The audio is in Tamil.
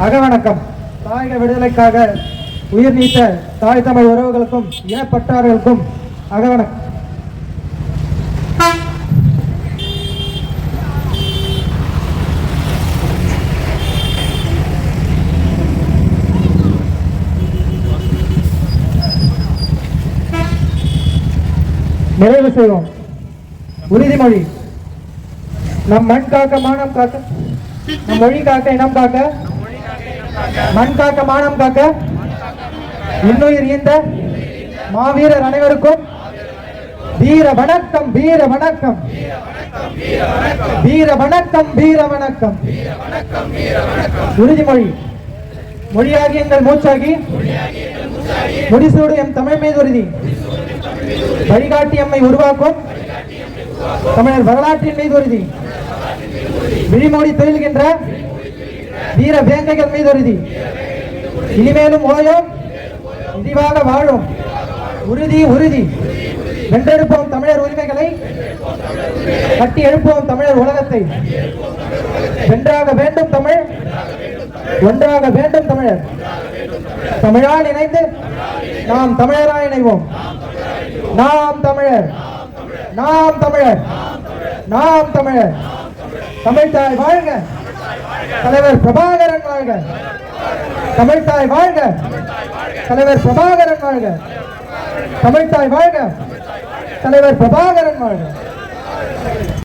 அகவணக்கம். தாயக விடுதலைக்காக உயிர் நீத்த தாய் தமிழ் உறவுகளுக்கும் இனப்பற்றார்களுக்கும் அகவணக்கம். நிறைவு செய்வோம். உறுதிமொழி. நம் மண் காக்க மானம் காக்க, நம் மொழி காக்க இனம் காக்க, மண் காக்க மானம் காக்க, இன்னுயிர் ஈந்த மாவீரர் அனைவருக்கும் வீர வணக்கம், வீர வணக்கம், வீர வணக்கம், வீர வணக்கம். உறுதிமொழி. மொழியாகி எங்கள் மூச்சாகி முடிசூடு எம் தமிழ் மீது உறுதி. வழிகாட்டி எம்மை உருவாக்கும் தமிழர் வரலாற்றின் மீது உறுதி. விழிமொழி தொழில்கின்ற வீர வேங்கைகள் மீது உறுதி. இனிமேலும் ஓயோம், இடிவாக வாழும். உறுதி, உறுதி. வென்றெடுப்போம் தமிழர் உரிமைகளை, கட்டி எழுப்போம் தமிழர் உலகத்தை. வென்றாக வேண்டும் தமிழ், ஒன்றாக வேண்டும் தமிழர். தமிழால் இணைந்து நாம் தமிழராய் இணைவோம். நாம் தமிழர், நாம் தமிழர், நாம் தமிழர். தமிழ்தாய் வாழ்க, தலைவர் பிரபாகரன் வாழ்க. தமிழ்தாய் வாழ்க, தலைவர் பிரபாகரன் வாழ்க. தமிழ்தாய் வாழ்க, தலைவர் பிரபாகரன் வாழ்க.